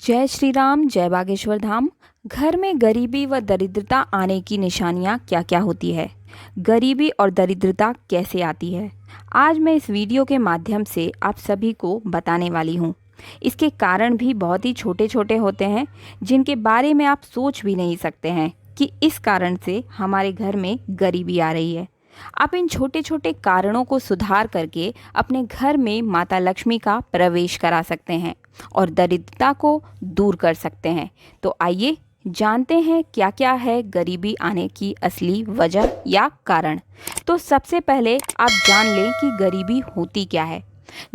जय श्री राम, जय बागेश्वर धाम। घर में गरीबी व दरिद्रता आने की निशानियाँ क्या क्या होती है? गरीबी और दरिद्रता कैसे आती है? आज मैं इस वीडियो के माध्यम से आप सभी को बताने वाली हूँ। इसके कारण भी बहुत ही छोटे छोटे होते हैं, जिनके बारे में आप सोच भी नहीं सकते हैं कि इस कारण से हमारे घर में गरीबी आ रही है। आप इन छोटे छोटे कारणों को सुधार करके अपने घर में माता लक्ष्मी का प्रवेश करा सकते हैं और दरिद्रता को दूर कर सकते हैं। तो आइए जानते हैं क्या क्या है गरीबी आने की असली वजह या कारण। तो सबसे पहले आप जान लें कि गरीबी होती क्या है।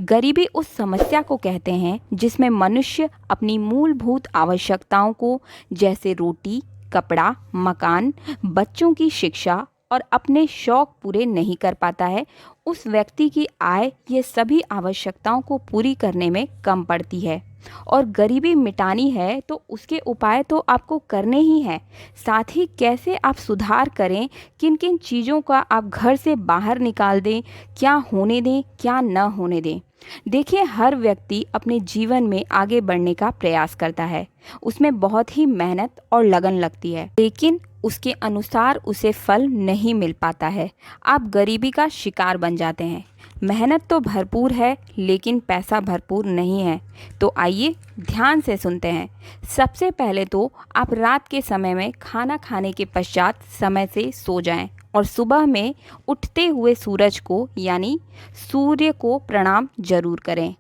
गरीबी उस समस्या को कहते हैं जिसमें मनुष्य अपनी मूलभूत आवश्यकताओं को, जैसे रोटी, कपड़ा, मकान, बच्चों की शिक्षा और अपने शौक पूरे नहीं कर पाता है। उस व्यक्ति की आय ये सभी आवश्यकताओं को पूरी करने में कम पड़ती है। और गरीबी मिटानी है तो उसके उपाय तो आपको करने ही हैं। साथ ही कैसे आप सुधार करें, किन किन चीज़ों का आप घर से बाहर निकाल दें, क्या होने दें, क्या न होने दें। देखिए, हर व्यक्ति अपने जीवन में आगे बढ़ने का प्रयास करता है। उसमें बहुत ही मेहनत और लगन लगती है, लेकिन उसके अनुसार उसे फल नहीं मिल पाता है। आप गरीबी का शिकार बन जाते हैं। मेहनत तो भरपूर है लेकिन पैसा भरपूर नहीं है। तो आइए ध्यान से सुनते हैं। सबसे पहले तो आप रात के समय में खाना खाने के पश्चात समय से सो जाएं और सुबह में उठते हुए सूरज को यानी सूर्य को प्रणाम जरूर करें।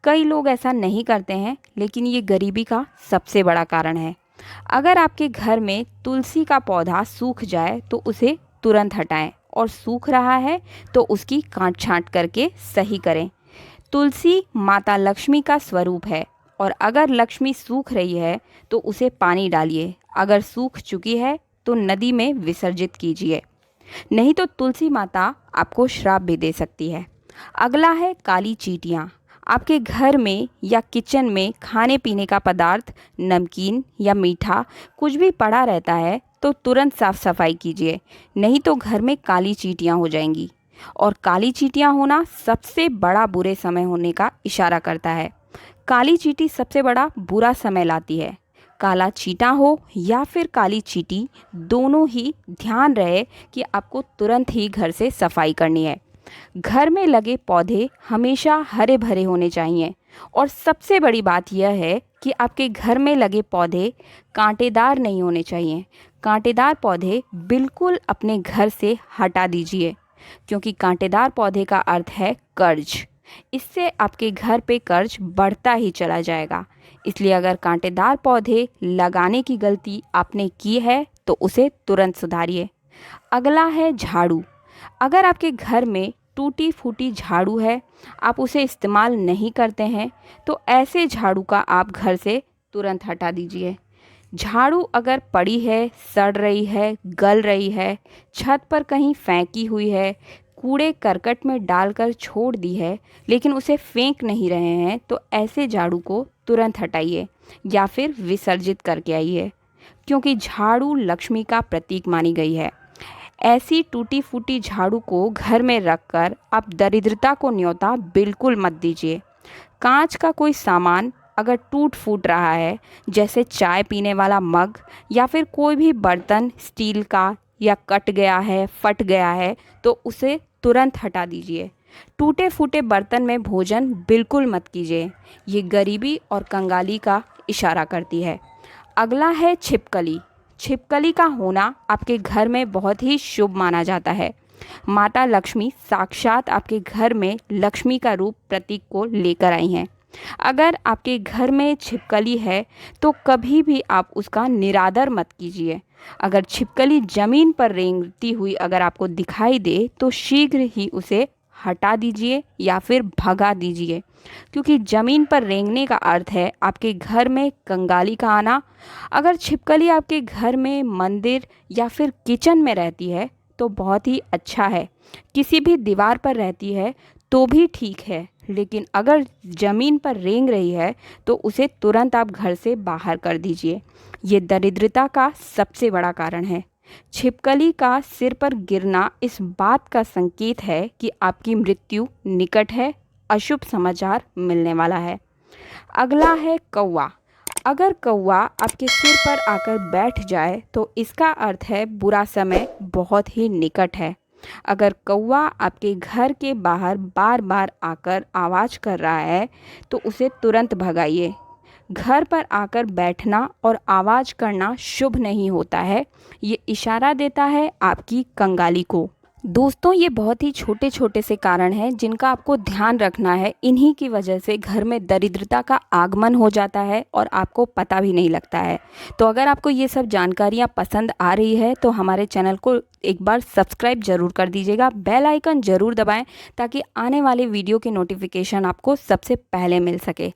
कई लोग ऐसा नहीं करते हैं, लेकिन ये गरीबी का सबसे बड़ा कारण है। अगर आपके घर में तुलसी का पौधा सूख जाए तो उसे तुरंत हटाएं, और सूख रहा है तो उसकी काट छांट करके सही करें। तुलसी माता लक्ष्मी का स्वरूप है, और अगर लक्ष्मी सूख रही है तो उसे पानी डालिए। अगर सूख चुकी है तो नदी में विसर्जित कीजिए, नहीं तो तुलसी माता आपको श्राप भी दे सकती है। अगला है काली चींटियाँ। आपके घर में या किचन में खाने पीने का पदार्थ, नमकीन या मीठा कुछ भी पड़ा रहता है तो तुरंत साफ सफाई कीजिए, नहीं तो घर में काली चींटियाँ हो जाएंगी। और काली चींटियाँ होना सबसे बड़ा बुरे समय होने का इशारा करता है। काली चींटी सबसे बड़ा बुरा समय लाती है। काला चींटा हो या फिर काली चींटी, दोनों ही ध्यान रहे कि आपको तुरंत ही घर से सफाई करनी है। घर में लगे पौधे हमेशा हरे भरे होने चाहिए, और सबसे बड़ी बात यह है कि आपके घर में लगे पौधे कांटेदार नहीं होने चाहिए। कांटेदार पौधे बिल्कुल अपने घर से हटा दीजिए, क्योंकि कांटेदार पौधे का अर्थ है कर्ज। इससे आपके घर पे कर्ज बढ़ता ही चला जाएगा। इसलिए अगर कांटेदार पौधे लगाने की गलती आपने की है तो उसे तुरंत सुधारिए। अगला है झाड़ू। अगर आपके घर में टूटी फूटी झाड़ू है, आप उसे इस्तेमाल नहीं करते हैं, तो ऐसे झाड़ू का आप घर से तुरंत हटा दीजिए। झाड़ू अगर पड़ी है, सड़ रही है, गल रही है, छत पर कहीं फेंकी हुई है, कूड़े करकट में डालकर छोड़ दी है, लेकिन उसे फेंक नहीं रहे हैं, तो ऐसे झाड़ू को तुरंत हटाइए या फिर विसर्जित करके आइए, क्योंकि झाड़ू लक्ष्मी का प्रतीक मानी गई है। ऐसी टूटी फूटी झाड़ू को घर में रखकर आप दरिद्रता को न्योता बिल्कुल मत दीजिए। कांच का कोई सामान अगर टूट फूट रहा है, जैसे चाय पीने वाला मग या फिर कोई भी बर्तन स्टील का या कट गया है, फट गया है, तो उसे तुरंत हटा दीजिए। टूटे फूटे बर्तन में भोजन बिल्कुल मत कीजिए। ये गरीबी और कंगाली का इशारा करती है। अगला है छिपकली। छिपकली का होना आपके घर में बहुत ही शुभ माना जाता है। माता लक्ष्मी साक्षात आपके घर में लक्ष्मी का रूप प्रतीक को लेकर आई हैं। अगर आपके घर में छिपकली है तो कभी भी आप उसका निरादर मत कीजिए। अगर छिपकली जमीन पर रेंगती हुई अगर आपको दिखाई दे तो शीघ्र ही उसे हटा दीजिए या फिर भगा दीजिए, क्योंकि ज़मीन पर रेंगने का अर्थ है आपके घर में कंगाली का आना। अगर छिपकली आपके घर में, मंदिर या फिर किचन में रहती है तो बहुत ही अच्छा है। किसी भी दीवार पर रहती है तो भी ठीक है, लेकिन अगर ज़मीन पर रेंग रही है तो उसे तुरंत आप घर से बाहर कर दीजिए। ये दरिद्रता का सबसे बड़ा कारण है। छिपकली का सिर पर गिरना इस बात का संकेत है कि आपकी मृत्यु निकट है, अशुभ समाचार मिलने वाला है। अगला है कौवा। अगर कौवा आपके सिर पर आकर बैठ जाए तो इसका अर्थ है बुरा समय बहुत ही निकट है। अगर कौवा आपके घर के बाहर बार बार आकर आवाज़ कर रहा है तो उसे तुरंत भगाइए। घर पर आकर बैठना और आवाज़ करना शुभ नहीं होता है, ये इशारा देता है आपकी कंगाली को। दोस्तों, ये बहुत ही छोटे छोटे से कारण हैं जिनका आपको ध्यान रखना है। इन्हीं की वजह से घर में दरिद्रता का आगमन हो जाता है और आपको पता भी नहीं लगता है। तो अगर आपको ये सब जानकारियाँ पसंद आ रही है तो हमारे चैनल को एक बार सब्सक्राइब ज़रूर कर दीजिएगा, बेल आइकन ज़रूर दबाएं ताकि आने वाले वीडियो की नोटिफिकेशन आपको सबसे पहले मिल सके।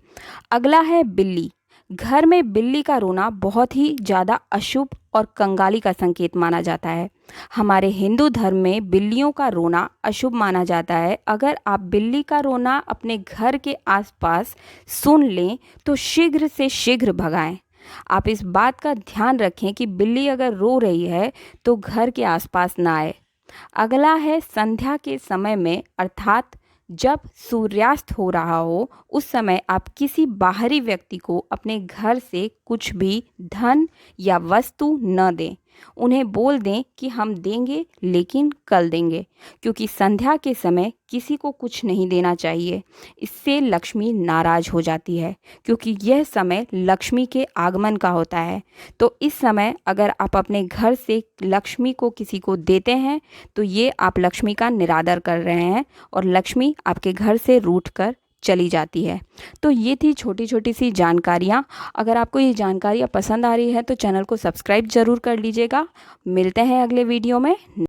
अगला है बिल्ली। घर में बिल्ली का रोना बहुत ही ज़्यादा अशुभ और कंगाली का संकेत माना जाता है। हमारे हिंदू धर्म में बिल्लियों का रोना अशुभ माना जाता है। अगर आप बिल्ली का रोना अपने घर के आसपास सुन लें तो शीघ्र से शीघ्र भगाएं। आप इस बात का ध्यान रखें कि बिल्ली अगर रो रही है तो घर के आसपास ना आए। अगला है संध्या के समय में, अर्थात जब सूर्यास्त हो रहा हो, उस समय आप किसी बाहरी व्यक्ति को अपने घर से कुछ भी धन या वस्तु न दें। उन्हें बोल दें कि हम देंगे लेकिन कल देंगे, क्योंकि संध्या के समय किसी को कुछ नहीं देना चाहिए। इससे लक्ष्मी नाराज हो जाती है, क्योंकि यह समय लक्ष्मी के आगमन का होता है। तो इस समय अगर आप अपने घर से लक्ष्मी को किसी को देते हैं तो ये आप लक्ष्मी का निरादर कर रहे हैं और लक्ष्मी आपके घर से रूठ कर चली जाती है। तो ये थी छोटी छोटी सी जानकारियाँ। अगर आपको ये जानकारियाँ पसंद आ रही है तो चैनल को सब्सक्राइब ज़रूर कर लीजिएगा। मिलते हैं अगले वीडियो में।